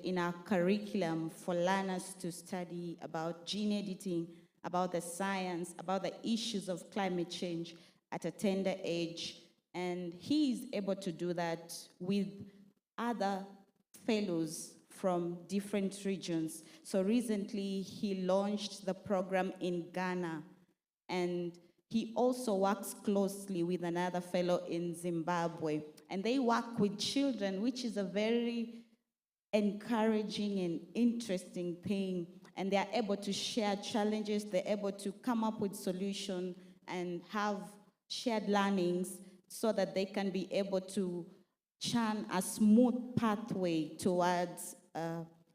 in our curriculum for learners to study about gene editing, about the science, about the issues of climate change at a tender age. And he is able to do that with other fellows from different regions. So recently he launched the program in Ghana, and he also works closely with another fellow in Zimbabwe. And they work with children, which is a very encouraging and interesting thing. And they are able to share challenges, they're able to come up with solutions and have shared learnings so that they can be able to churn a smooth pathway towards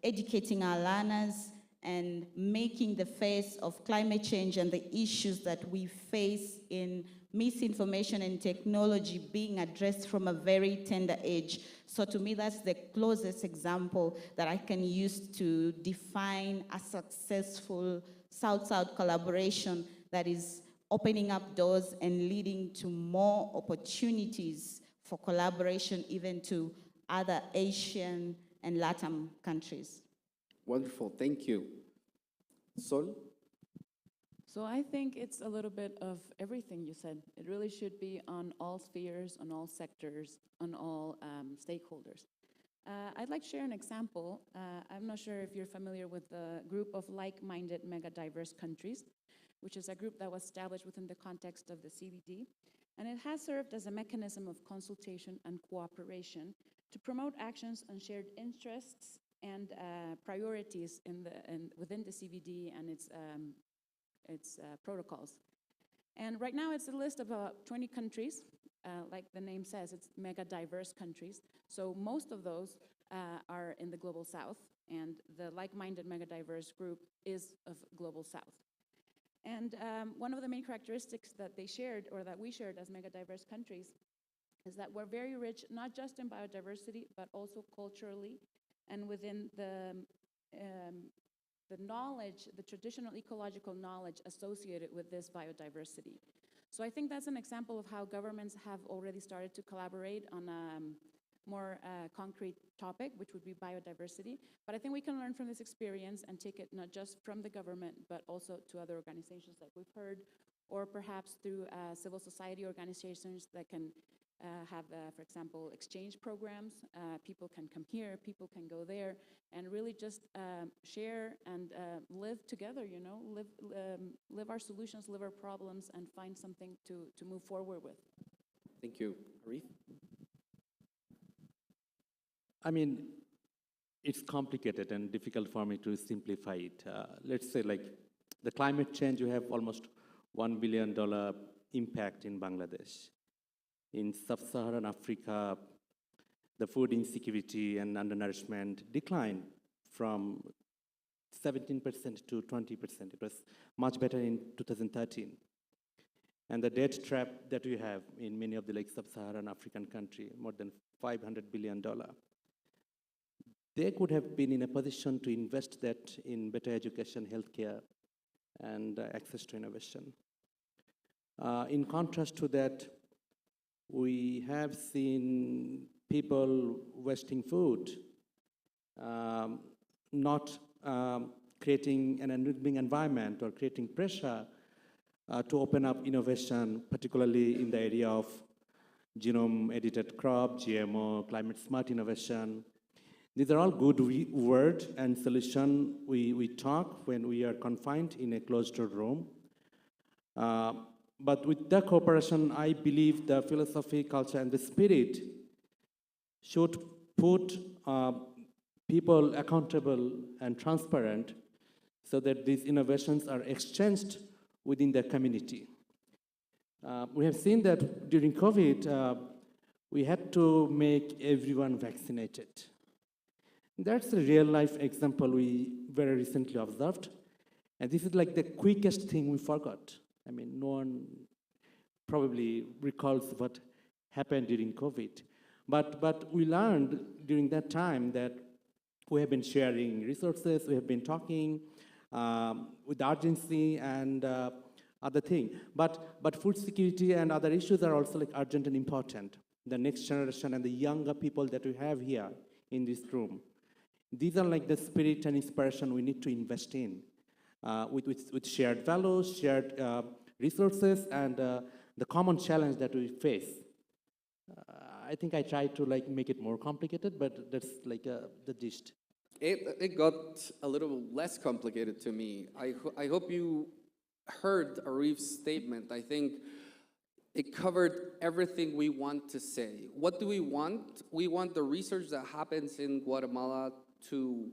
educating our learners and making the face of climate change and the issues that we face in misinformation and technology being addressed from a very tender age. So to me, that's the closest example that I can use to define a successful South-South collaboration that is opening up doors and leading to more opportunities for collaboration even to other Asian and Latin countries. Wonderful, thank you. Sol? So I think it's a little bit of everything you said. It really should be on all spheres, on all sectors, on all stakeholders. I'd like to share an example. I'm not sure if you're familiar with the group of like-minded mega-diverse countries, which is a group that was established within the context of the CBD. And it has served as a mechanism of consultation and cooperation to promote actions on shared interests and priorities within the CBD and its protocols. And right now it's a list of about 20 countries. Like the name says, it's mega diverse countries. So most of those are in the Global South, and the like-minded mega diverse group is of Global South. And one of the main characteristics that they shared, or that we shared as mega diverse countries, is that we're very rich, not just in biodiversity, but also culturally, and within the knowledge, the traditional ecological knowledge associated with this biodiversity. So I think that's an example of how governments have already started to collaborate on a more concrete topic, which would be biodiversity. But I think we can learn from this experience and take it not just from the government, but also to other organizations like we've heard, or perhaps through civil society organizations that can have, for example, exchange programs. People can come here, people can go there, and really just share and live together, you know, live our solutions, live our problems, and find something to move forward with. Thank you. Arif? I mean, it's complicated and difficult for me to simplify it. Let's say like the climate change, you have almost $1 billion impact in Bangladesh. In sub-Saharan Africa, the food insecurity and undernourishment declined from 17% to 20%. It was much better in 2013. And the debt trap that we have in many of the like sub-Saharan African countries, more than $500 billion. They could have been in a position to invest that in better education, healthcare, and access to innovation. In contrast to that, we have seen people wasting food, not creating an enabling environment or creating pressure to open up innovation, particularly in the area of genome-edited crop, GMO, climate-smart innovation. These are all good words and solutions we talk when we are confined in a closed room. But with that cooperation, I believe the philosophy, culture, and the spirit should put people accountable and transparent so that these innovations are exchanged within the community. We have seen that during COVID, we had to make everyone vaccinated. That's a real-life example we very recently observed. And this is like the quickest thing we forgot. I mean, no one probably recalls what happened during COVID. But we learned during that time that we have been sharing resources, we have been talking with urgency and other thing. But food security and other issues are also like urgent and important. The next generation and the younger people that we have here in this room. These are like the spirit and inspiration we need to invest in with shared values, shared resources, and the common challenge that we face. I think I tried to like make it more complicated, but that's like the gist. It got a little less complicated to me. I hope you heard Arif's statement. I think it covered everything we want to say. What do we want? We want the research that happens in Guatemala to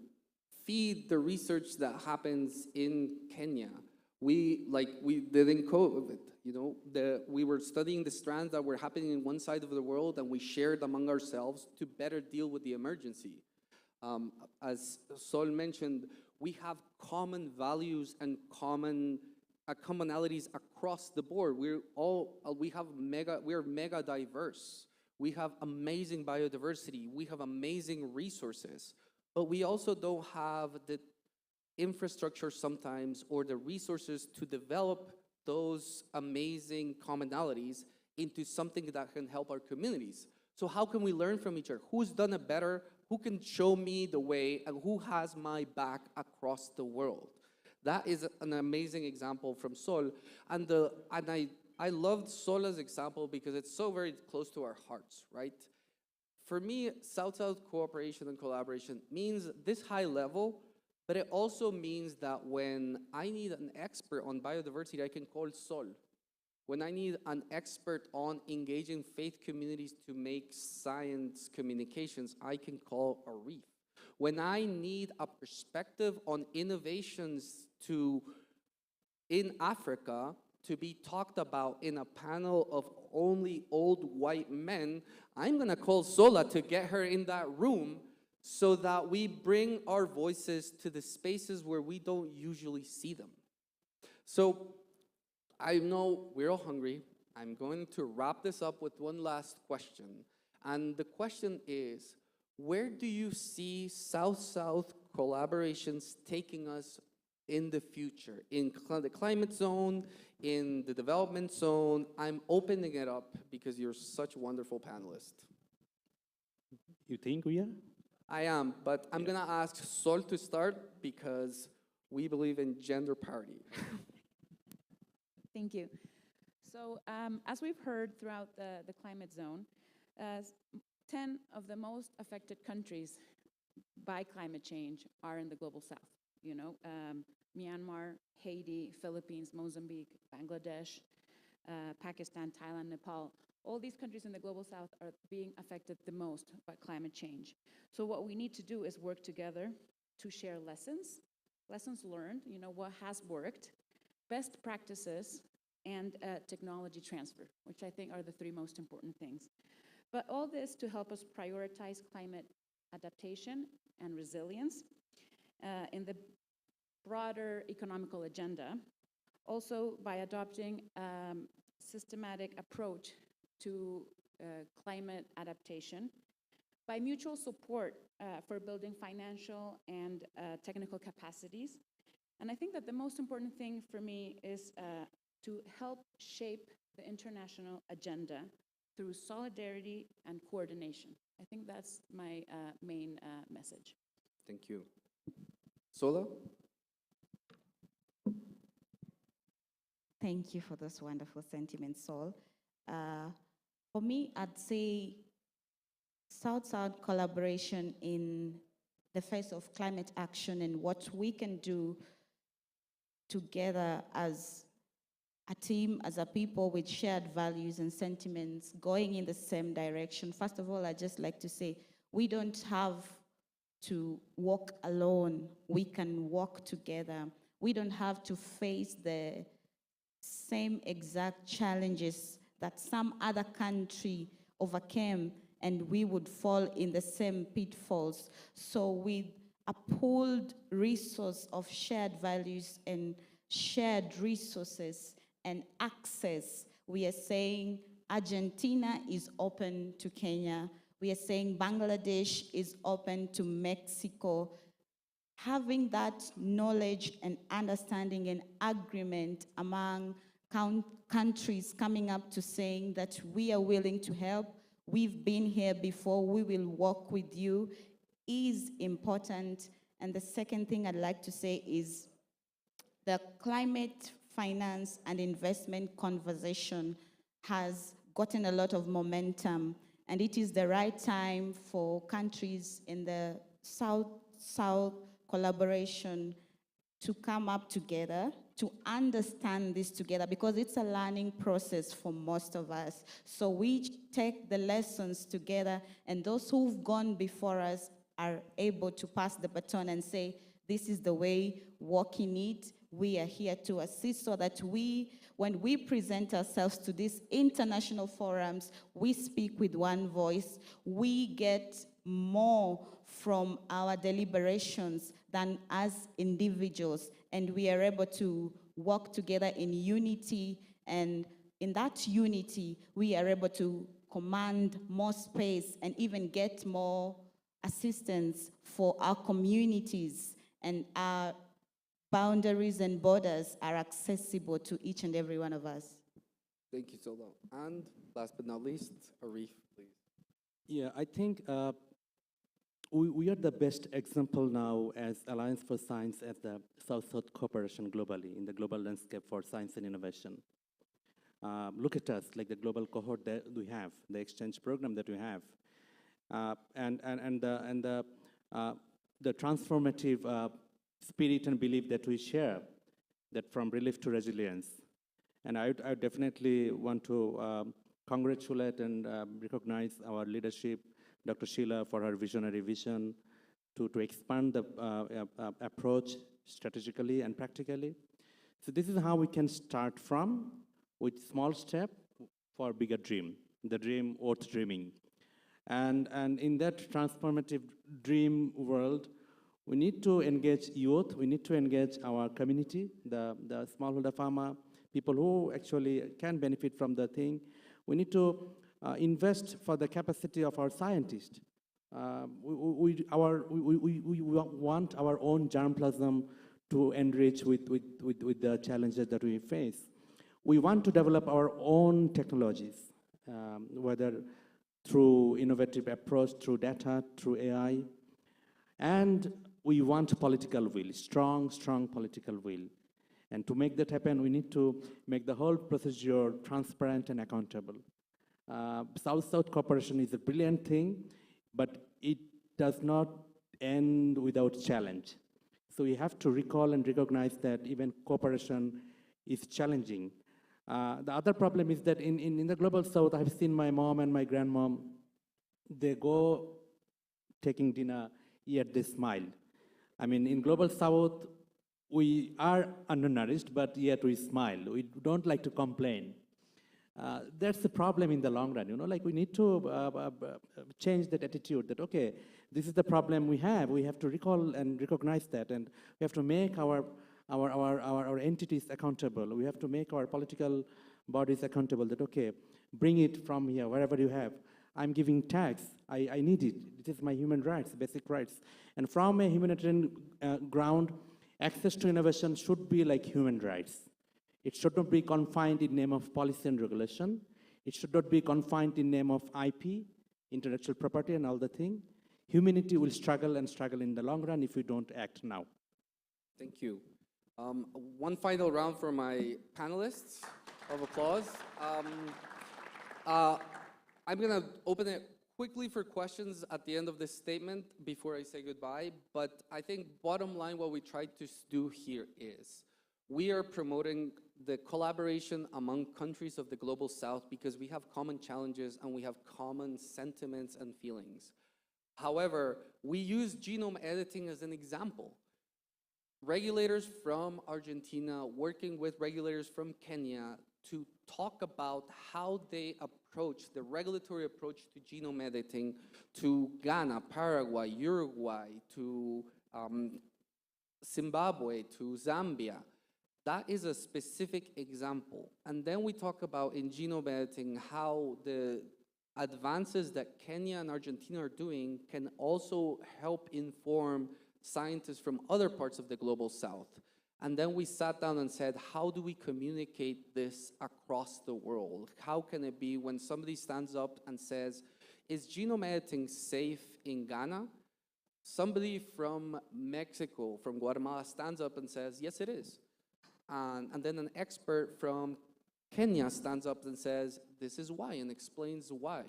feed the research that happens in Kenya. We did in COVID, we were studying the strands that were happening in one side of the world, and we shared among ourselves to better deal with the emergency. As Sol mentioned, we have common values and commonalities across the board. We are mega diverse. We have amazing biodiversity. We have amazing resources, but we also don't have the infrastructure sometimes or the resources to develop those amazing commonalities into something that can help our communities. So how can we learn from each other? Who's done it better? Who can show me the way, and who has my back across the world? That is an amazing example from Sol. And I loved Sol's example because it's so very close to our hearts, right? For me, South-South cooperation and collaboration means this high level, but it also means that when I need an expert on biodiversity, I can call Sol. When I need an expert on engaging faith communities to make science communications, I can call Arif. When I need a perspective on innovations in Africa to be talked about in a panel of only old white men, I'm gonna call Sola to get her in that room so that we bring our voices to the spaces where we don't usually see them. So I know we're all hungry. I'm going to wrap this up with one last question. And the question is, where do you see South-South collaborations taking us in the future? In the climate zone, in the development zone? I'm opening it up because you're such wonderful panelists. You think we are? I am, but I'm gonna ask Sol to start because we believe in gender parity. Thank you. So as we've heard throughout the climate zone, 10 of the most affected countries by climate change are in the global south. Myanmar, Haiti, Philippines, Mozambique, Bangladesh, Pakistan, Thailand, Nepal. All these countries in the global south are being affected the most by climate change. So what we need to do is work together to share lessons learned, what has worked, best practices, and technology transfer, which I think are the three most important things. But all this to help us prioritize climate adaptation and resilience in the broader economical agenda, also by adopting systematic approach to climate adaptation, by mutual support for building financial and technical capacities. And I think that the most important thing for me is to help shape the international agenda through solidarity and coordination. I think that's my main message. Thank you. Sola? Thank you for those wonderful sentiments, Sol. For me, I'd say South-South collaboration in the face of climate action and what we can do together as a team, as a people with shared values and sentiments going in the same direction. First of all, I'd just like to say, we don't have to walk alone. We can walk together. We don't have to face the same exact challenges that some other country overcame, and we would fall in the same pitfalls. So with a pooled resource of shared values and shared resources and access, we are saying Argentina is open to Kenya. We are saying Bangladesh is open to Mexico. Having that knowledge and understanding and agreement among countries coming up to saying that we are willing to help, we've been here before, we will work with you, is important. And the second thing I'd like to say is the climate finance and investment conversation has gotten a lot of momentum, and it is the right time for countries in the South-South collaboration to come up together, to understand this together, because it's a learning process for most of us. So we take the lessons together, and those who've gone before us are able to pass the baton and say, this is the way, walk in it. We are here to assist so that when we present ourselves to these international forums, we speak with one voice. We get more from our deliberations than as individuals, and we are able to work together in unity, and in that unity, we are able to command more space and even get more assistance for our communities, and our boundaries and borders are accessible to each and every one of us. Thank you, Solo. And last but not least, Arif, please. Yeah, I think we are the best example now as Alliance for Science at the South-South cooperation globally, in the global landscape for science and innovation. Look at us, like the global cohort that we have, the exchange program that we have, and the transformative spirit and belief that we share, that from relief to resilience. And I definitely want to congratulate and recognize our leadership, Dr. Sheila, for her visionary vision to expand the approach strategically and practically. So this is how we can start from, with small step for bigger dream, the dream worth dreaming. And in that transformative dream world, we need to engage youth, we need to engage our community, the smallholder farmer, people who actually can benefit from the thing. We need to invest for the capacity of our scientists. We want our own germplasm to enrich with the challenges that we face. We want to develop our own technologies, whether through innovative approach, through data, through AI. And we want political will, strong political will. And to make that happen, we need to make the whole procedure transparent and accountable. South-South cooperation is a brilliant thing, but it does not end without challenge. So we have to recall and recognize that even cooperation is challenging. The other problem is that in the Global South, I've seen my mom and my grandmom, they go taking dinner, yet they smile. I mean, in Global South, we are undernourished, but yet we smile. We don't like to complain. That's the problem in the long run, like we need to change that attitude that, okay, this is the problem we have to recall and recognize that, and we have to make our entities accountable. We have to make our political bodies accountable that, okay, bring it from here, wherever you have. I'm giving tax, I need it. It is my human rights, basic rights. And from a humanitarian ground, access to innovation should be like human rights. It should not be confined in name of policy and regulation. It should not be confined in name of IP, intellectual property and all the thing. Humanity will struggle and struggle in the long run if we don't act now. Thank you. One final round for my panelists of applause. I'm going to open it quickly for questions at the end of this statement before I say goodbye. But I think bottom line, what we try to do here is we are promoting the collaboration among countries of the Global South because we have common challenges and we have common sentiments and feelings. However, we use genome editing as an example. Regulators from Argentina working with regulators from Kenya to talk about how they approach the regulatory approach to genome editing to Ghana, Paraguay, Uruguay, to Zimbabwe, to Zambia. That is a specific example. And then we talk about in genome editing how the advances that Kenya and Argentina are doing can also help inform scientists from other parts of the Global South. And then we sat down and said, how do we communicate this across the world? How can it be when somebody stands up and says, is genome editing safe in Ghana? Somebody from Mexico, from Guatemala, stands up and says, yes, it is. And then an expert from Kenya stands up and says, this is why, and explains why.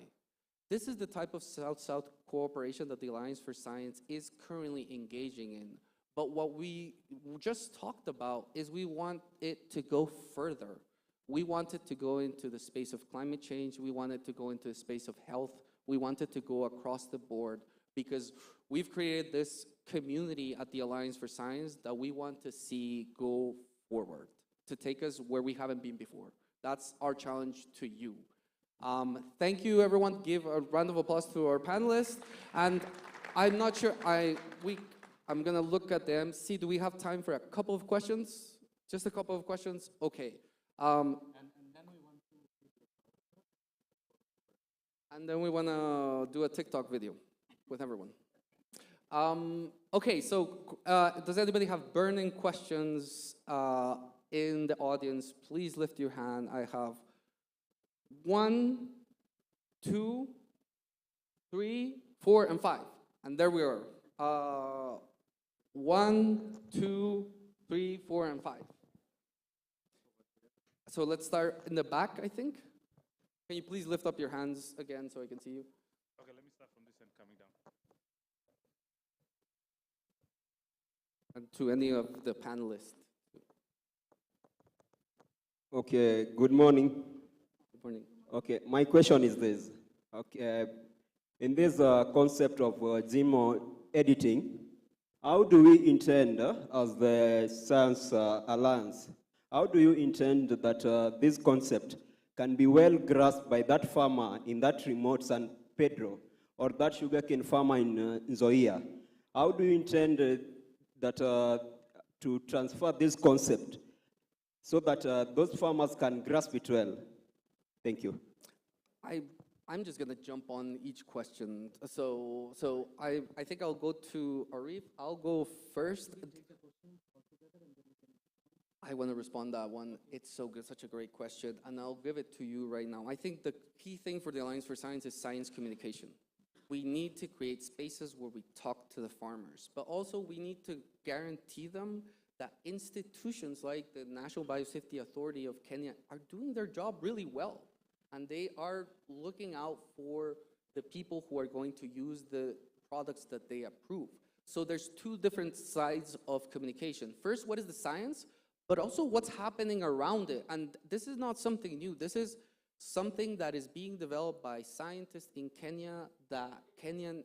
This is the type of South-South cooperation that the Alliance for Science is currently engaging in. But what we just talked about is we want it to go further. We want it to go into the space of climate change. We want it to go into the space of health. We want it to go across the board, because we've created this community at the Alliance for Science that we want to see go forward, to take us where we haven't been before. That's our challenge to you. Thank you, everyone. Give a round of applause to our panelists. And I'm not sure, I'm gonna look at them, see, do we have time for a couple of questions? Just a couple of questions? Okay. And then we wanna do a TikTok video with everyone. Okay, so does anybody have burning questions in the audience? Please lift your hand. I have 1, 2, 3, 4, and 5. And there we are. 1, 2, 3, 4, and 5. So let's start in the back, I think. Can you please lift up your hands again so I can see you? Okay, let me start from this end, coming down. And to any of the panelists. Okay, good morning. Good morning. Okay, my question is this. Okay, in this concept of gene editing, how do we intend, as the Science Alliance, how do you intend that this concept can be well grasped by that farmer in that remote San Pedro or that sugarcane farmer in Nzoia? How do you intend that to transfer this concept so that those farmers can grasp it well? Thank you. I'm just gonna jump on each question. So I think I'll go to Arif. I'll go first. I want to respond to that one. It's so good, such a great question, and I'll give it to you right now. I think the key thing for the Alliance for Science is science communication. We need to create spaces where we talk to the farmers, but also we need to guarantee them that institutions like the National Biosafety Authority of Kenya are doing their job really well, and they are looking out for the people who are going to use the products that they approve. So there's two different sides of communication. First, what is the science? But also what's happening around it. And this is not something new. This is something that is being developed by scientists in Kenya that Kenyan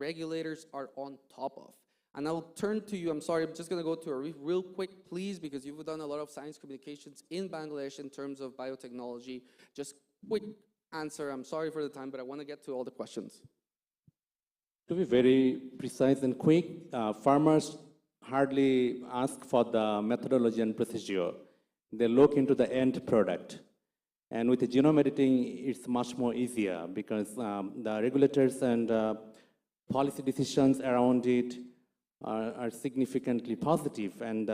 regulators are on top of. And I'll turn to you. I'm sorry, I'm just going to go to Arif real quick, please, because you've done a lot of science communications in Bangladesh in terms of biotechnology. Just quick answer. I'm sorry for the time, but I want to get to all the questions. To be very precise and quick, farmers hardly ask for the methodology and procedure. They look into the end product. And with the genome editing, it's much more easier because the regulators and policy decisions around it are significantly positive, and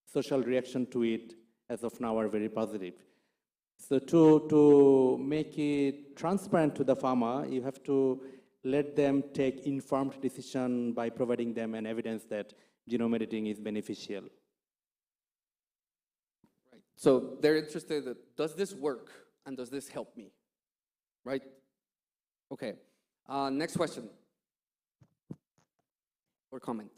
social reaction to it as of now are very positive. So to make it transparent to the farmer, you have to let them take informed decision by providing them an evidence that genome editing is beneficial. Right. So they're interested in, does this work and does this help me? Right? Okay. Next question or comment.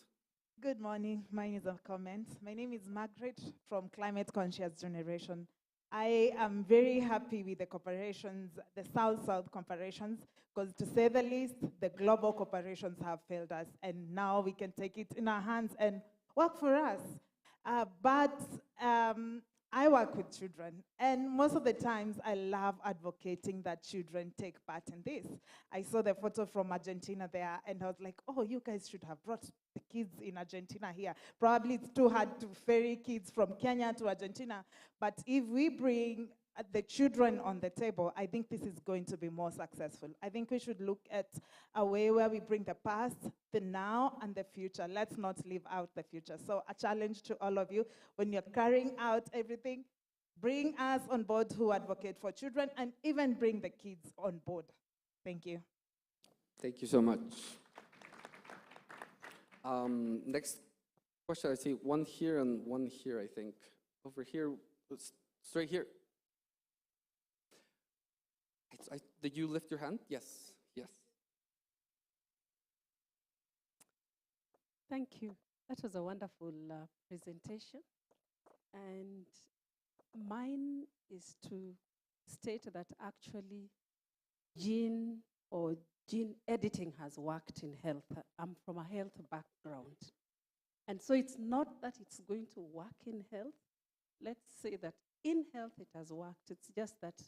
Good morning. Mine is a comment. My name is Margaret from Climate Conscious Generation. I am very happy with the corporations, the South-South corporations, because to say the least, the global corporations have failed us, and now we can take it in our hands and work for us. But I work with children, and most of the times I love advocating that children take part in this. I saw the photo from Argentina there, and I was like, oh, you guys should have brought the kids in Argentina here. Probably it's too hard to ferry kids from Kenya to Argentina, but if we bring the children on the table, I think this is going to be more successful. I think we should look at a way where we bring the past, the now, and the future. Let's not leave out the future. So a challenge to all of you, when you're carrying out everything, bring us on board who advocate for children, and even bring the kids on board. Thank you. Thank you so much. Next question, I see one here and one here, I think. Over here, straight here. Did you lift your hand? Yes, yes. Thank you. That was a wonderful presentation. And mine is to state that actually gene editing has worked in health. I'm from a health background. And so it's not that it's going to work in health. Let's say that in health it has worked. It's just that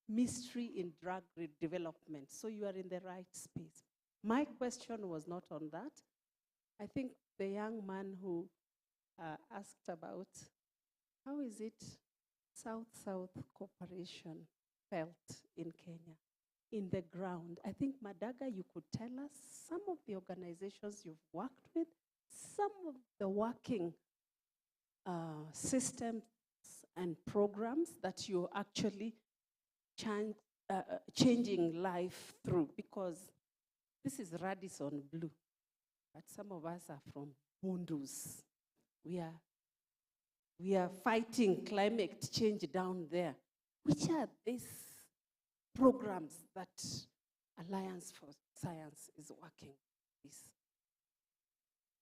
mystery in drug development. So you are in the right space. My question was not on that. I think the young man who asked about how is it South-South cooperation felt in Kenya, in the ground. I think, Madaga, you could tell us some of the organizations you've worked with, some of the working systems and programs that you're actually changing life through, because this is Radisson Blue, but some of us are from Bundus. We are fighting climate change down there. Which are these programs that Alliance for Science is working with?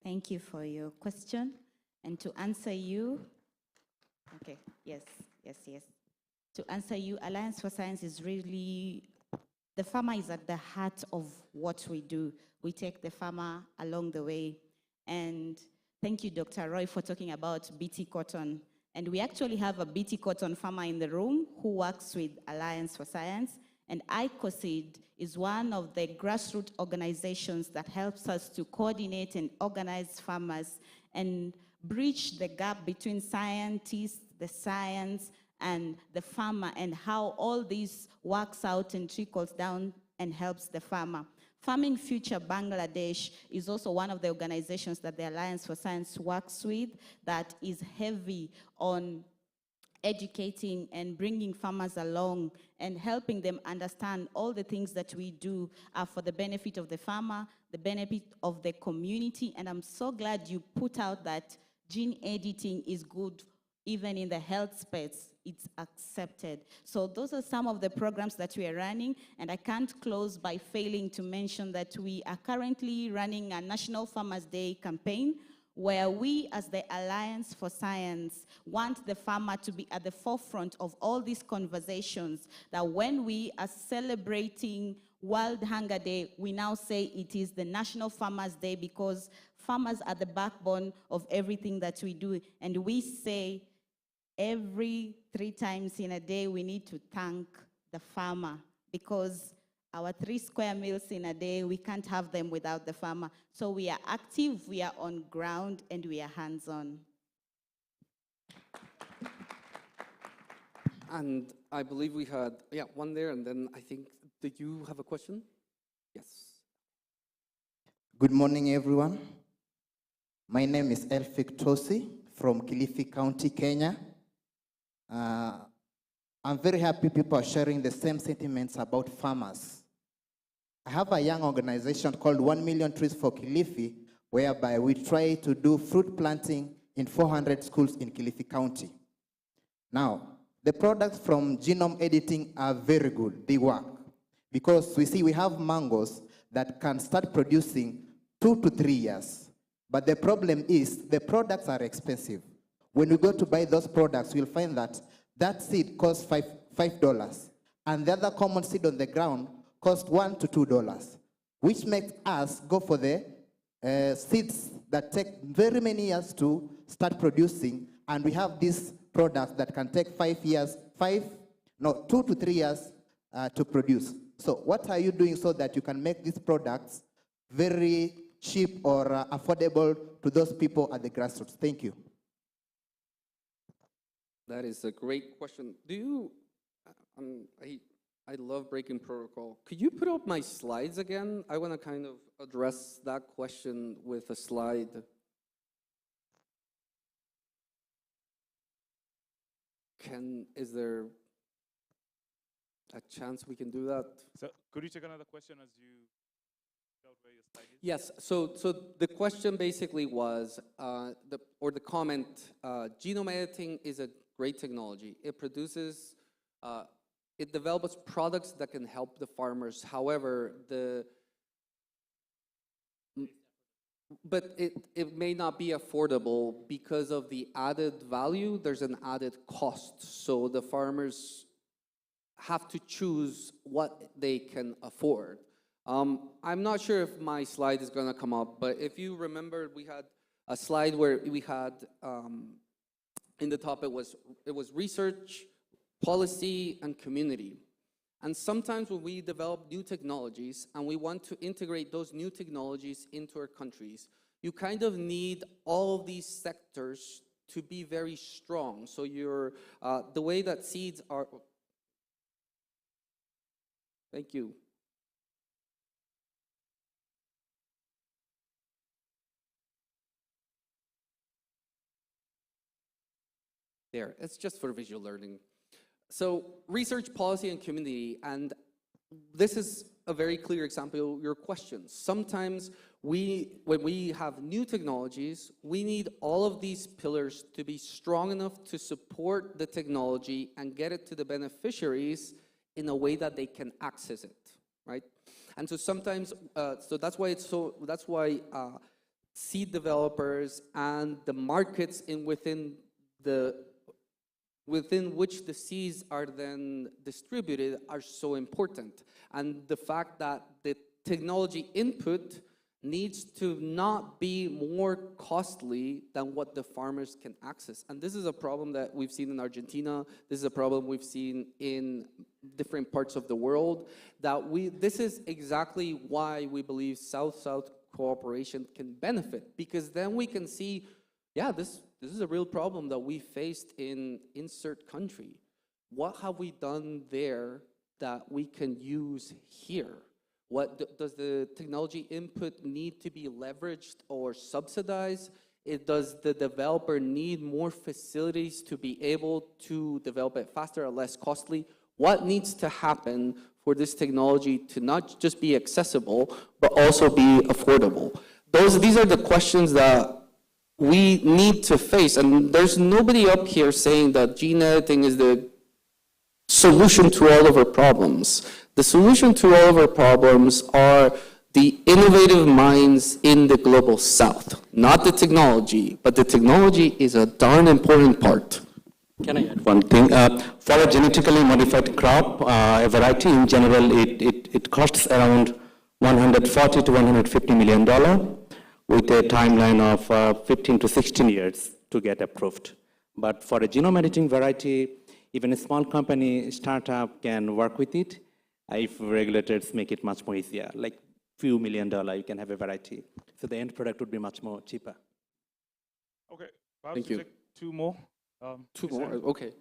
Thank you for your question. And to answer you, okay, yes. To answer you, Alliance for Science is really, the farmer is at the heart of what we do. We take the farmer along the way. And thank you, Dr. Roy, for talking about BT Cotton. And we actually have a BT Cotton farmer in the room who works with Alliance for Science. And ICOSEED is one of the grassroots organizations that helps us to coordinate and organize farmers and bridge the gap between scientists, the science, and the farmer, and how all this works out and trickles down and helps the farmer. Farming Future Bangladesh is also one of the organizations that the Alliance for Science works with that is heavy on educating and bringing farmers along and helping them understand all the things that we do are for the benefit of the farmer, the benefit of the community. And I'm so glad you put out that gene editing is good even in the health space. It's accepted. So those are some of the programs that we are running, and I can't close by failing to mention that we are currently running a National Farmers Day campaign where we, as the Alliance for Science, want the farmer to be at the forefront of all these conversations, that when we are celebrating World Hunger Day, we now say it is the National Farmers Day because farmers are the backbone of everything that we do. And we say every 3 times in a day, we need to thank the farmer because our 3 square meals in a day, we can't have them without the farmer. So we are active, we are on ground, and we are hands-on. And I believe we had, one there, and then I think, did you have a question? Yes. Good morning, everyone. My name is Elfik Tosi from Kilifi County, Kenya. I'm very happy people are sharing the same sentiments about farmers. I have a young organization called 1 Million Trees for Kilifi, whereby we try to do fruit planting in 400 schools in Kilifi County. Now, the products from genome editing are very good, they work. Because we have mangoes that can start producing 2 to 3 years. But the problem is the products are expensive. When we go to buy those products, we'll find that that seed costs $5, and the other common seed on the ground costs $1 to $2, which makes us go for the seeds that take very many years to start producing, and we have these products that can take 2 to 3 years to produce. So what are you doing so that you can make these products very cheap or affordable to those people at the grassroots? Thank you. That is a great question. Do you, I love breaking protocol. Could you put up my slides again? I want to kind of address that question with a slide. Is there a chance we can do that? So could you take another question as you out where your slide is? Yes, so the question basically was, the comment, genome editing is a great technology. It produces, it develops products that can help the farmers. However, but it may not be affordable because of the added value. There's an added cost. So the farmers have to choose what they can afford. I'm not sure if my slide is gonna come up, but if you remember, we had a slide where we had, in the top it was research, policy, and community. And sometimes when we develop new technologies and we want to integrate those new technologies into our countries, you kind of need all of these sectors to be very strong. So the way that seeds are, thank you. There, it's just for visual learning. So research, policy, and community, and this is a very clear example of your questions. Sometimes when we have new technologies, we need all of these pillars to be strong enough to support the technology and get it to the beneficiaries in a way that they can access it, right? And so sometimes, so that's why seed developers and the markets within which the seeds are then distributed are so important. And the fact that the technology input needs to not be more costly than what the farmers can access. And this is a problem that we've seen in Argentina. This is a problem we've seen in different parts of the world. This is exactly why we believe South-South cooperation can benefit, because then we can see, yeah, this is a real problem that we faced in insert country. What have we done there that we can use here? What does the technology input need to be leveraged or subsidized? Does the developer need more facilities to be able to develop it faster or less costly? What needs to happen for this technology to not just be accessible, but also be affordable? These are the questions that we need to face, and there's nobody up here saying that gene editing is the solution to all of our problems. The solution to all of our problems are the innovative minds in the global south, not the technology, but the technology is a darn important part. Can I add one thing? For a genetically modified crop, a variety in general, it costs around $140 to $150 million. With a timeline of 15 to 16 years to get approved. But for a genome editing variety, even a small company, startup can work with it if regulators make it much more easier, like few $1 million, you can have a variety. So the end product would be much more cheaper. Okay, perhaps Thank you. Take two more. Two more, okay.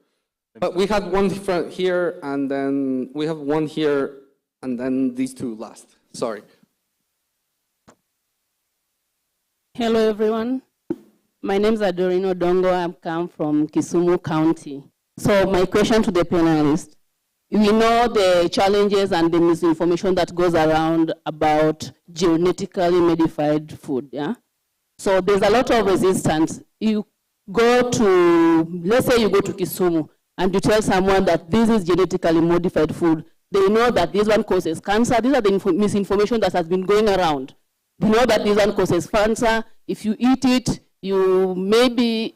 But we had one front here, and then we have one here, and then these two last. Sorry. Hello, everyone. My name is Adorino Dongo. I come from Kisumu County. So my question to the panelists, we know the challenges and the misinformation that goes around about genetically modified food, yeah? So there's a lot of resistance. You go to, let's say you go to Kisumu and you tell someone that this is genetically modified food. They know that this one causes cancer. These are the misinformation that has been going around. You know that this one causes cancer. If you eat it, you maybe,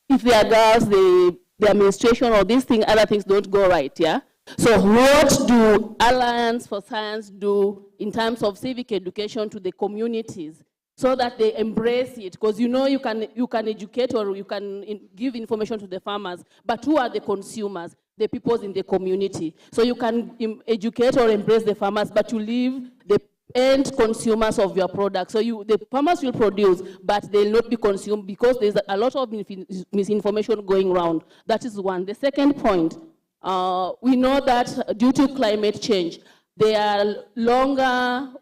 if they are girls, their menstruation or these things, other things don't go right, yeah? So what do Alliance for Science do in terms of civic education to the communities so that they embrace it? Because you know you can educate or you can give information to the farmers, but who are the consumers? The people in the community. So you can educate or embrace the farmers, but you leave the end consumers of your product. So the farmers will produce, but they'll not be consumed because there's a lot of misinformation going around. That is one. The second point, we know that due to climate change, there are longer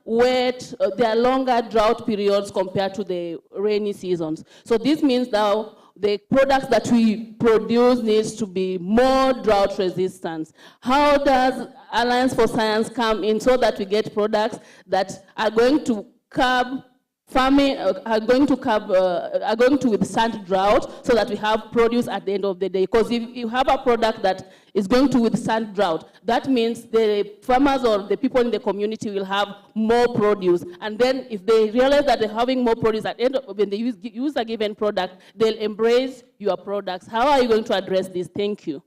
drought periods compared to the rainy seasons. So this means that the products that we produce needs to be more drought resistant. How does Alliance for Science come in so that we get products that are going to curb farming, are going to withstand drought so that we have produce at the end of the day? Because if you have a product that is going to withstand drought, that means the farmers or the people in the community will have more produce. And then if they realize that they're having more produce at the end of, when they use a given product, they'll embrace your products. How are you going to address this? Thank you.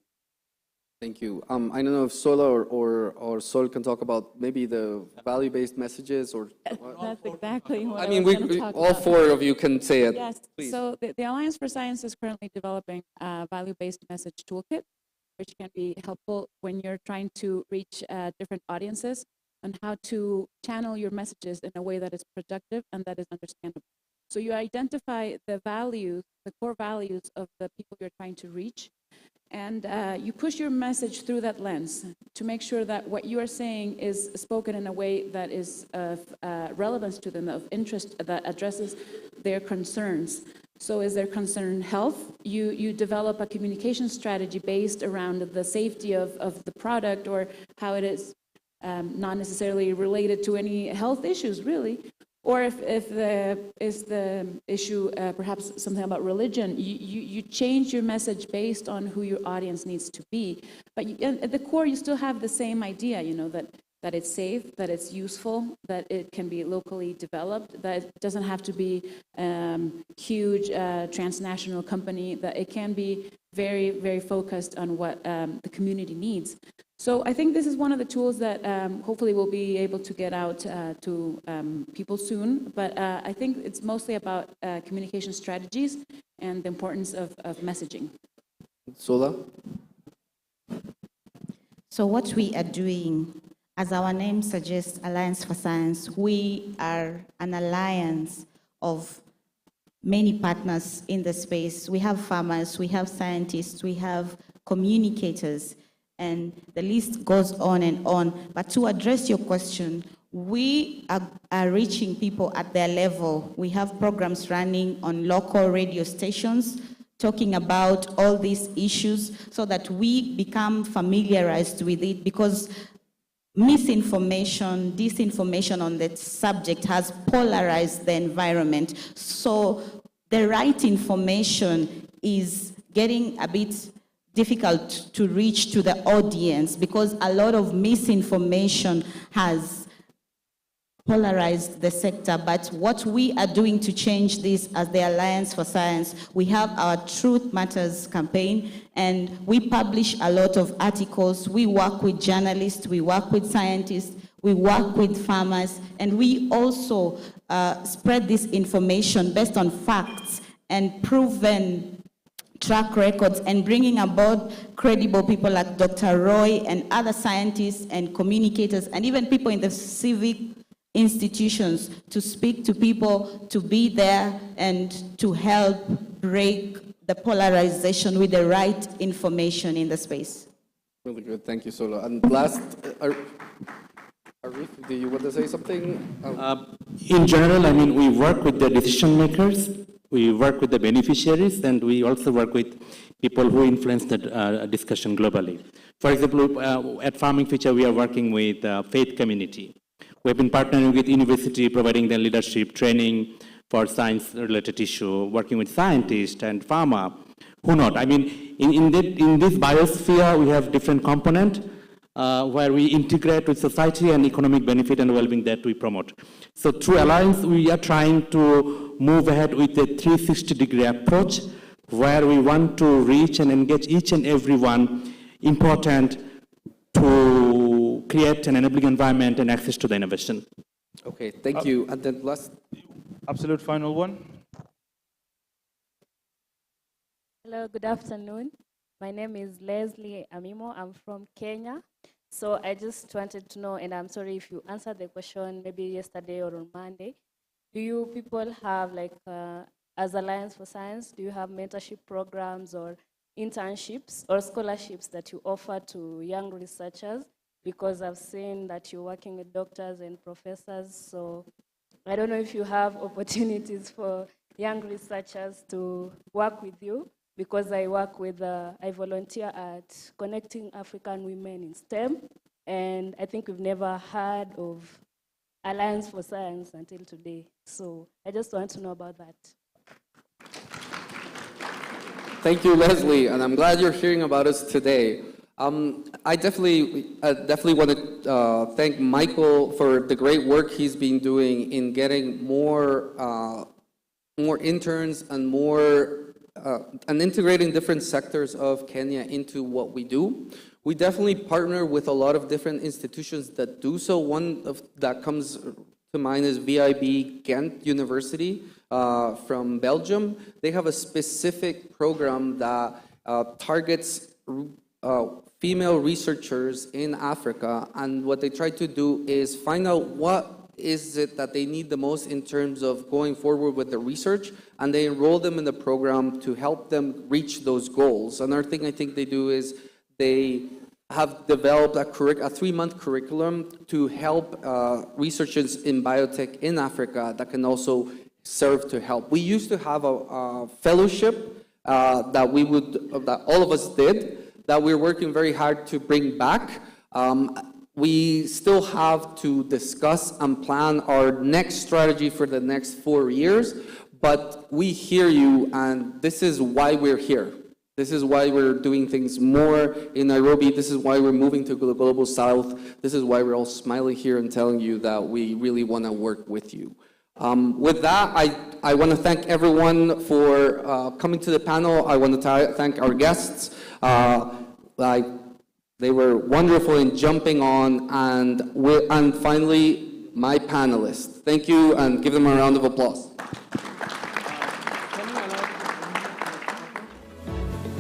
Thank you. I don't know if Sola or Sol can talk about maybe the value-based messages or. That's exactly what I mean, was gonna talk all about. four of you can say it. Yes. Please. So the Alliance for Science is currently developing a value-based message toolkit, which can be helpful when you're trying to reach different audiences on how to channel your messages in a way that is productive and that is understandable. So you identify the values, the core values of the people you're trying to reach, and you push your message through that lens to make sure that what you are saying is spoken in a way that is of relevance to them, of interest, that addresses their concerns. So is their concern health? You develop a communication strategy based around the safety of the product or how it is not necessarily related to any health issues, really. Or if the issue perhaps something about religion, you change your message based on who your audience needs to be. But at the core, you still have the same idea, you know, that it's safe, that it's useful, that it can be locally developed, that it doesn't have to be huge transnational company, that it can be very, very focused on what the community needs. So I think this is one of the tools that hopefully we'll be able to get out to people soon. But I think it's mostly about communication strategies and the importance of messaging. Sola? So what we are doing, as our name suggests, Alliance for Science, we are an alliance of many partners in the space. We have farmers, we have scientists, we have communicators, and the list goes on and on. But to address your question, we are reaching people at their level. We have programs running on local radio stations talking about all these issues so that we become familiarized with it, because misinformation, disinformation on that subject has polarized the environment. So the right information is getting a bit difficult to reach to the audience because a lot of misinformation has polarized the sector. But what we are doing to change this as the Alliance for Science, we have our Truth Matters campaign, and we publish a lot of articles. We work with journalists, we work with scientists, we work with farmers, and we also spread this information based on facts and proven track records, and bringing aboard credible people like Dr. Roy and other scientists and communicators and even people in the civic institutions to speak to people, to be there and to help break the polarization with the right information in the space. Really good, thank you, Sola. And last, Arif, do you want to say something? In general, I mean, we work with the decision makers, we work with the beneficiaries, and we also work with people who influence the discussion globally. For example, at Farming Future, we are working with the faith community. We've been partnering with university, providing them leadership training for science-related issue, working with scientists and pharma, who not. I mean, in this biosphere, we have different components where we integrate with society and economic benefit and well-being that we promote. So through Alliance, we are trying to move ahead with a 360-degree approach where we want to reach and engage each and everyone important to create an enabling environment and access to the innovation. Okay, thank you. And then last. Absolute final one. Hello, good afternoon. My name is Leslie Amimo. I'm from Kenya. So I just wanted to know, and I'm sorry if you answered the question maybe yesterday or on Monday, do you people have, like, as Alliance for Science, do you have mentorship programs or internships or scholarships that you offer to young researchers? Because I've seen that you're working with doctors and professors, so I don't know if you have opportunities for young researchers to work with you because I volunteer at Connecting African Women in STEM, and I think we've never heard of Alliance for Science until today. So I just want to know about that. Thank you, Leslie, and I'm glad you're hearing about us today. I definitely want to thank Michael for the great work he's been doing in getting more interns and and integrating different sectors of Kenya into what we do. We definitely partner with a lot of different institutions that do so. One that comes to mind is VIB Ghent University from Belgium. They have a specific program that targets female researchers in Africa, and what they try to do is find out what is it that they need the most in terms of going forward with the research, and they enroll them in the program to help them reach those goals. Another thing I think they do is they have developed a 3-month curriculum to help researchers in biotech in Africa that can also serve to help. We used to have a fellowship that all of us did, that we're working very hard to bring back. We still have to discuss and plan our next strategy for the next 4 years, but we hear you, and this is why we're here. This is why we're doing things more in Nairobi. This is why we're moving to the Global South. This is why we're all smiling here and telling you that we really want to work with you. With that, I want to thank everyone for coming to the panel. I want to thank our guests. They were wonderful in jumping on, and finally, my panelists. Thank you, and give them a round of applause.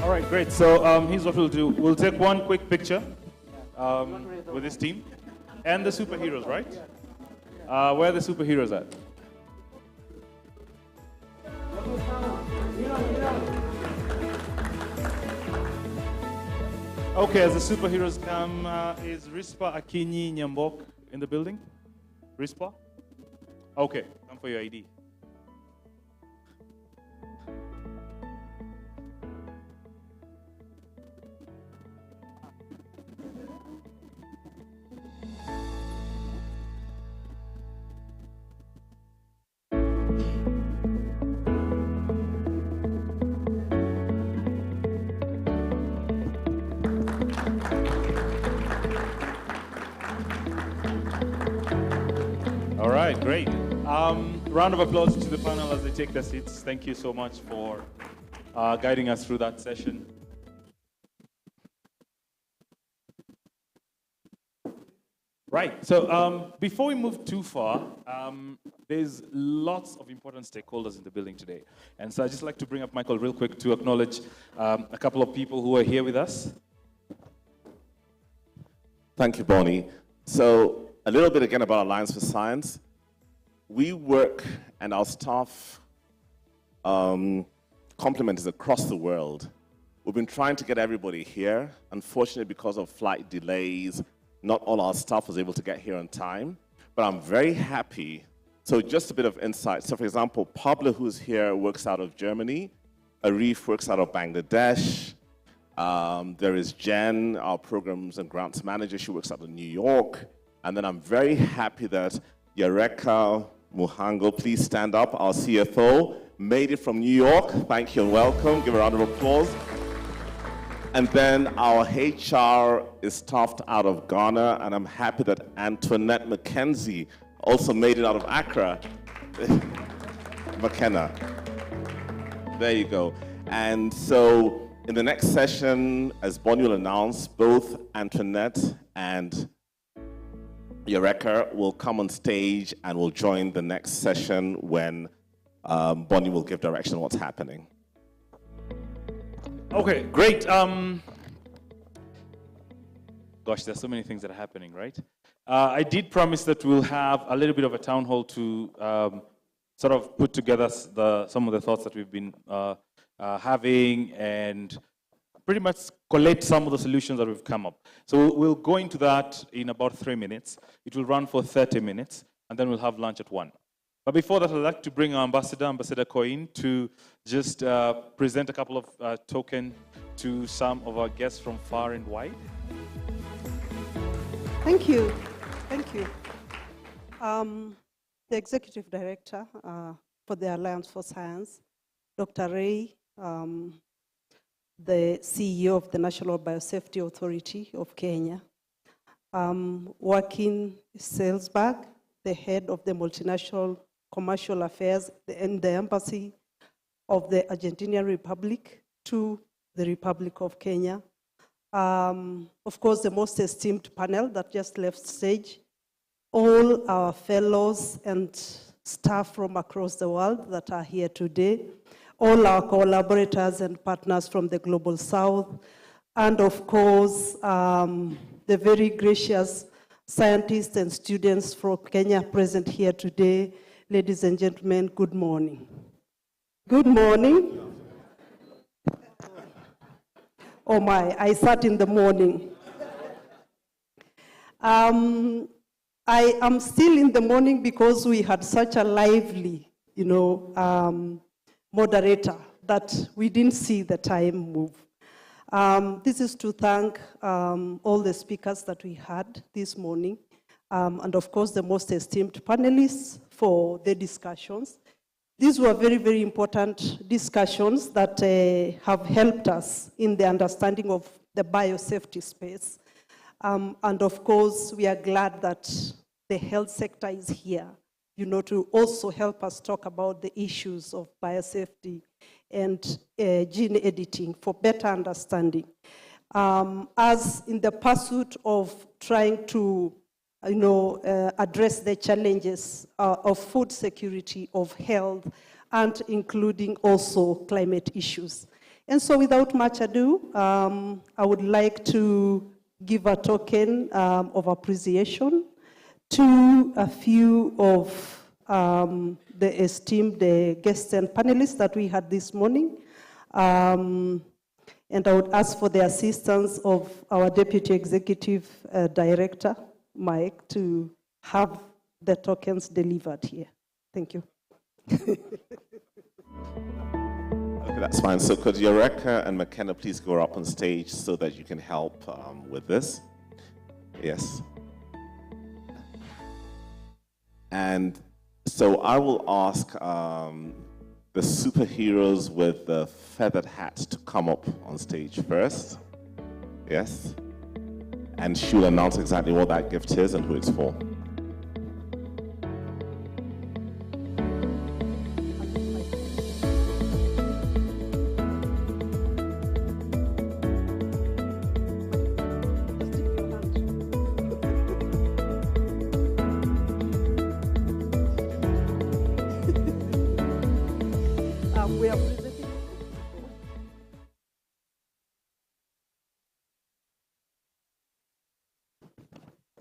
All right, great. So here's what we'll do. We'll take one quick picture with this team and the superheroes, right? Where are the superheroes at? Okay, as the superheroes come, is Rispa Akinyi Nyambok in the building? Rispa? Okay, come for your ID. All right, great. Round of applause to the panel as they take their seats. Thank you so much for guiding us through that session. Right, so before we move too far, there's lots of important stakeholders in the building today. And so I'd just like to bring up Michael real quick to acknowledge a couple of people who are here with us. Thank you, Bonnie. So a little bit again about Alliance for Science. We work, and our staff complement is across the world. We've been trying to get everybody here. Unfortunately, because of flight delays, not all our staff was able to get here on time. But I'm very happy. So just a bit of insight. So for example, Pablo, who's here, works out of Germany. Arif works out of Bangladesh. There is Jen, our programs and grants manager. She works out of New York. And then I'm very happy that Yareka Muhango, please stand up, our CFO, made it from New York. Thank you and welcome. Give a round of applause. And then our HR is staffed out of Ghana, and I'm happy that Antoinette McKenzie also made it out of Accra. McKenna. There you go. And so in the next session, as Bonnie will announce, both Antoinette and Eureka will come on stage and will join the next session when Bonnie will give direction on what's happening. Okay, great. Gosh, there's so many things that are happening, right? I did promise that we'll have a little bit of a town hall to sort of put together some of the thoughts that we've been having and pretty much collate some of the solutions that we've come up. So we'll go into that in about 3 minutes. It will run for 30 minutes, and then we'll have lunch at 1. But before that, I'd like to bring our Ambassador Coin, to just present a couple of tokens to some of our guests from far and wide. Thank you. Thank you. The Executive Director for the Alliance for Science, Dr. Ray, the CEO of the National Biosafety Authority of Kenya, Joaquin Salzberg, the head of the Multinational Commercial Affairs and the Embassy of the Argentinian Republic to the Republic of Kenya. Of course, the most esteemed panel that just left stage, all our fellows and staff from across the world that are here today, all our collaborators and partners from the Global South, and of course, the very gracious scientists and students from Kenya present here today. Ladies and gentlemen, good morning. Good morning. Oh my, I sat in the morning. I am still in the morning because we had such a lively, moderator that we didn't see the time move. This is to thank all the speakers that we had this morning, and of course the most esteemed panelists for the discussions. These were very, very important discussions that have helped us in the understanding of the biosafety space. And of course, we are glad that the health sector is here, to also help us talk about the issues of biosafety and gene editing for better understanding. As in the pursuit of trying to address the challenges of food security, of health, and including also climate issues. And so without much ado, I would like to give a token of appreciation to a few of the esteemed guests and panelists that we had this morning. And I would ask for the assistance of our Deputy Executive Director, Mike, to have the tokens delivered here. Thank you. Okay, that's fine. So could Eureka and McKenna please go up on stage so that you can help with this? Yes. And so I will ask the superheroes with the feathered hats to come up on stage first. Yes. And she'll announce exactly what that gift is and who it's for.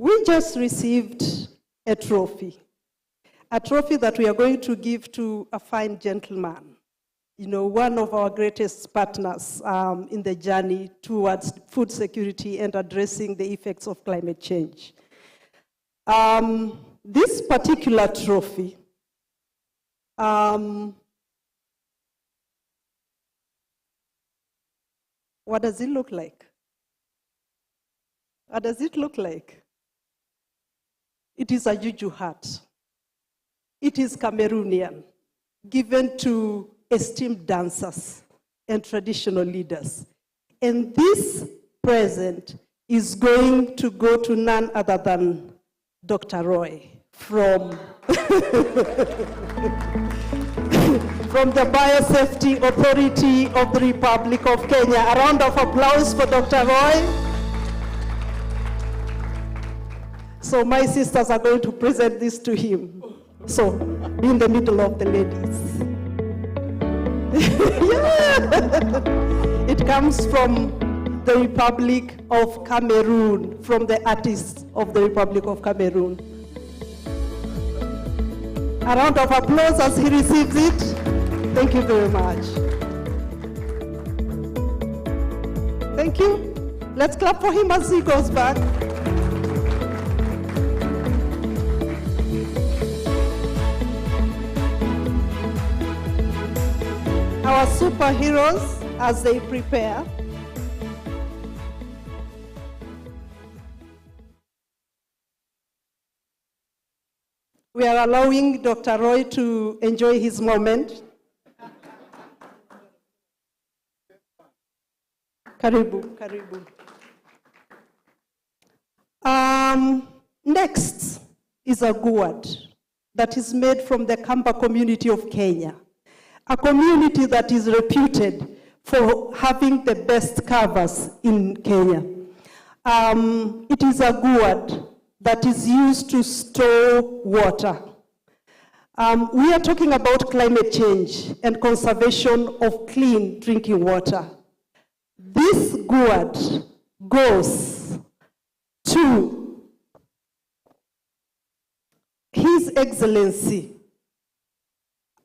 We just received a trophy that we are going to give to a fine gentleman, one of our greatest partners in the journey towards food security and addressing the effects of climate change. This particular trophy what does it look like? What does it look like? It is a juju hat. It is Cameroonian, given to esteemed dancers and traditional leaders. And this present is going to go to none other than Dr. Roy from, from the Biosafety Authority of the Republic of Kenya. A round of applause for Dr. Roy. So my sisters are going to present this to him. So, be in the middle of the ladies. Yeah. It comes from the Republic of Cameroon, from the artists of the Republic of Cameroon. A round of applause as he receives it. Thank you very much. Thank you. Let's clap for him as he goes back. our superheroes as they prepare. We are allowing Dr. Roy to enjoy his moment. Karibu, karibu. Next is a gourd that is made from the Kamba community of Kenya, a community that is reputed for having the best covers in Kenya. It is a gourd that is used to store water. We are talking about climate change and conservation of clean drinking water. This gourd goes to His Excellency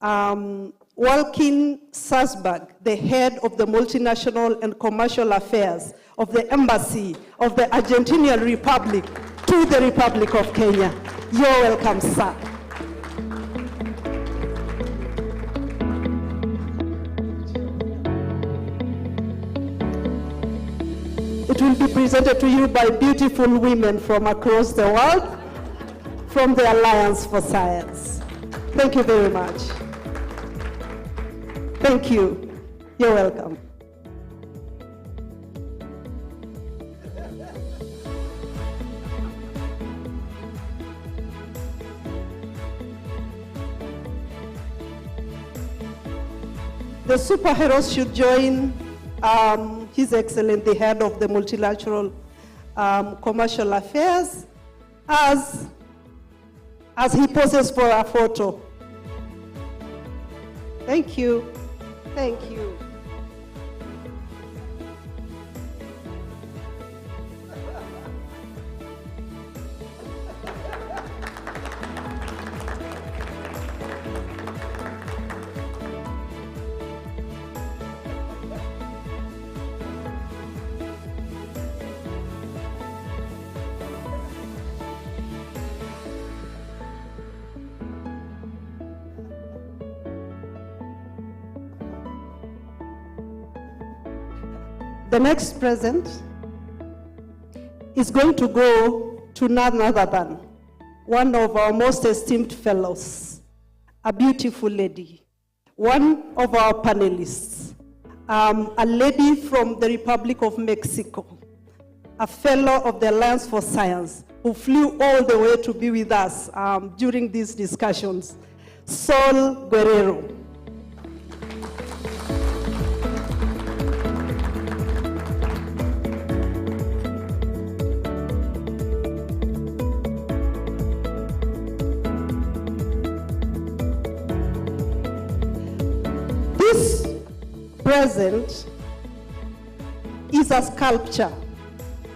Walkin Salzberg, the head of the multinational and commercial affairs of the Embassy of the Argentinian Republic to the Republic of Kenya. You're welcome, sir. It will be presented to you by beautiful women from across the world, from the Alliance for Science. Thank you very much. Thank you. You're welcome. The superheroes should join His Excellency, the head of the multilateral commercial affairs, as he poses for a photo. Thank you. Thank you. The next present is going to go to none other than one of our most esteemed fellows, a beautiful lady, one of our panelists, a lady from the Republic of Mexico, a fellow of the Alliance for Science, who flew all the way to be with us during these discussions, Sol Guerrero. This present is a sculpture,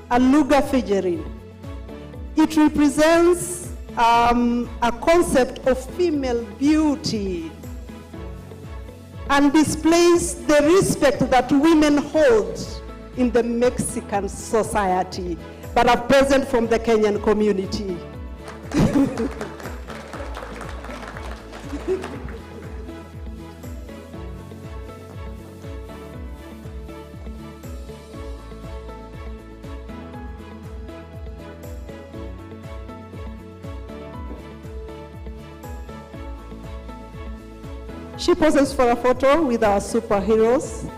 a Luga figurine. It represents a concept of female beauty and displays the respect that women hold in the Mexican society, but are present from the Kenyan community. She poses for a photo with our superheroes.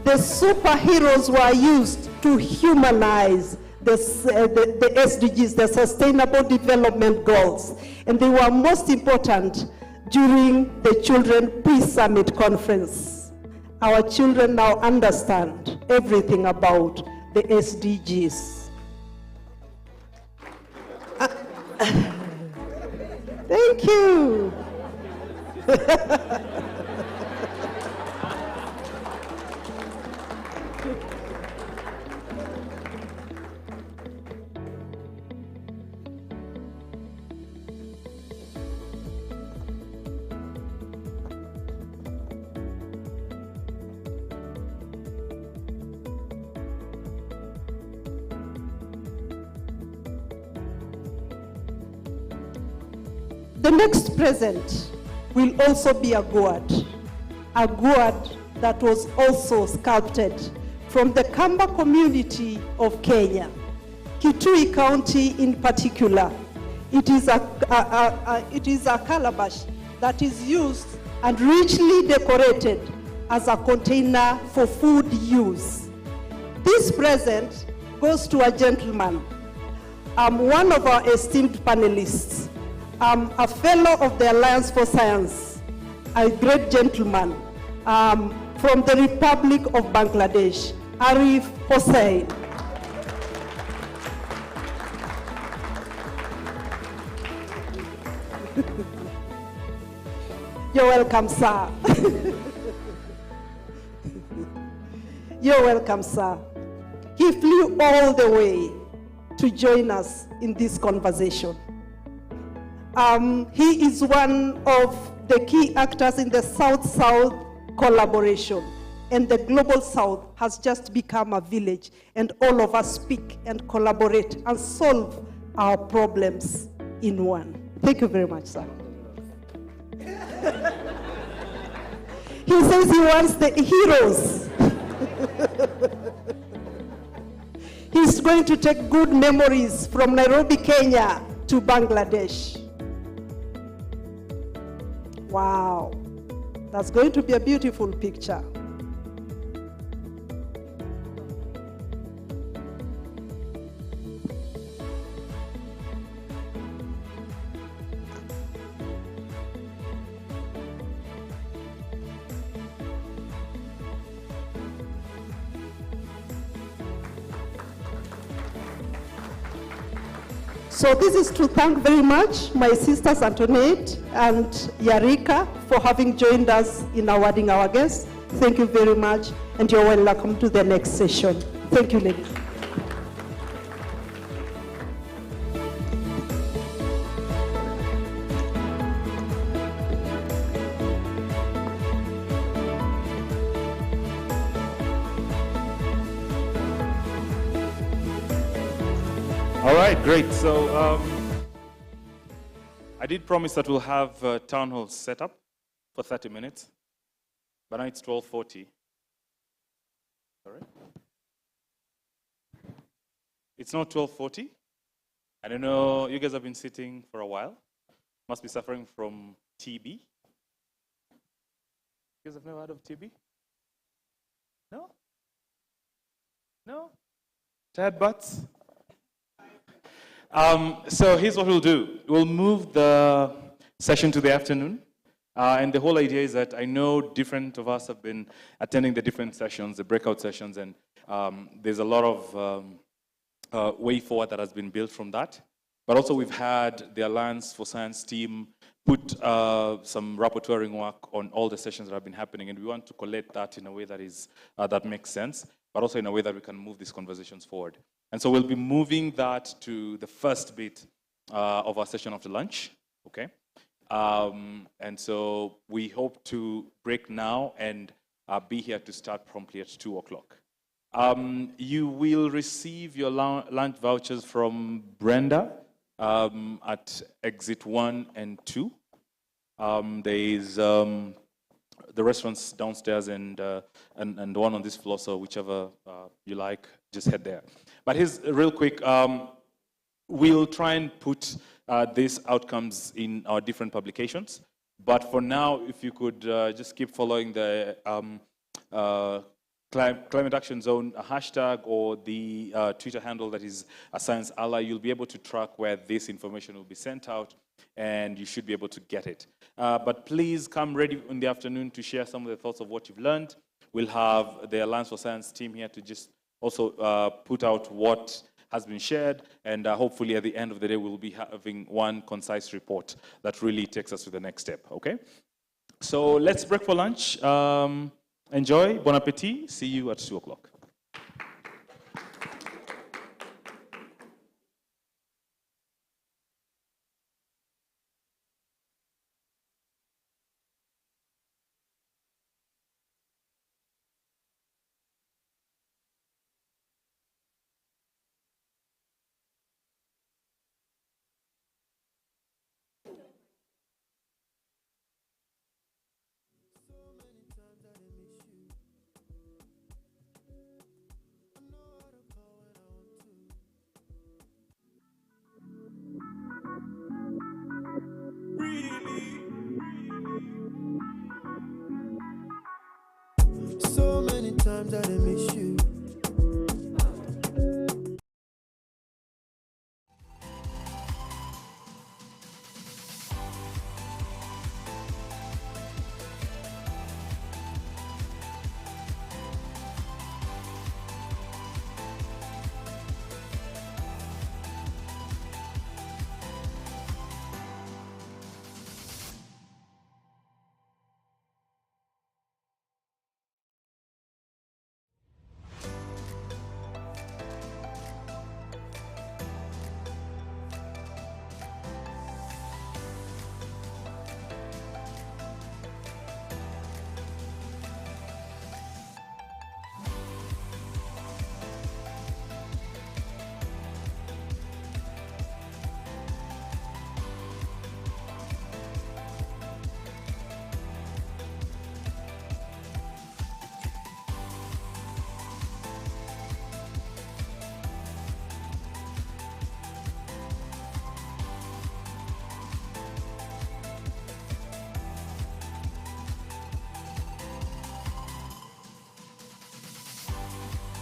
The superheroes were used to humanize the SDGs, the Sustainable Development Goals, and they were most important during the Children Peace Summit Conference. Our children now understand everything about the SDGs. Thank you. The next present will also be a gourd. a gourd that was also sculpted from the Kamba community of Kenya, Kitui County in particular. It is a calabash that is used and richly decorated as a container for food use. This present goes to a gentleman, one of our esteemed panelists, a fellow of the Alliance for Science, a great gentleman from the Republic of Bangladesh, Arif Hossain. You're welcome, sir. You're welcome, sir. He flew all the way to join us in this conversation. He is one of the key actors in the South-South collaboration, and the Global South has just become a village, and all of us speak and collaborate and solve our problems in one. Thank you very much, sir. He says he wants the heroes. He's going to take good memories from Nairobi, Kenya to Bangladesh. Wow, that's going to be a beautiful picture. So this is to thank very much my sisters Antoinette and Yarika for having joined us in awarding our guests. Thank you very much, and you're welcome to the next session. Thank you, ladies. All right, great. So I did promise that we'll have town hall set up for 30 minutes, but now it's 12:40. Sorry? It's not 12:40. I don't know, you guys have been sitting for a while. Must be suffering from TB. You guys have never heard of TB? No? No? Tired butts? So here's what we'll do. We'll move the session to the afternoon. And the whole idea is that I know different of us have been attending the different sessions, the breakout sessions, and there's a lot of way forward that has been built from that. But also we've had the Alliance for Science team put some rapporteuring work on all the sessions that have been happening, and we want to collate that in a way that is that makes sense, but also in a way that we can move these conversations forward. And so we'll be moving that to the first bit of our session after lunch, okay? And so we hope to break now and be here to start promptly at 2 o'clock. You will receive your lunch vouchers from Brenda at exit 1 and 2. There is the restaurants downstairs and the one on this floor, so whichever you like, just head there. But here's real quick, we'll try and put these outcomes in our different publications. But for now, if you could just keep following the Climate Action Zone hashtag or the Twitter handle that is a Science Ally, you'll be able to track where this information will be sent out, and you should be able to get it. But please come ready in the afternoon to share some of the thoughts of what you've learned. We'll have the Alliance for Science team here to just also put out what has been shared, and hopefully at the end of the day we'll be having one concise report that really takes us to the next step, okay? So let's break for lunch. Enjoy, bon appetit, see you at 2 o'clock. So many times Sometimes I dey miss you.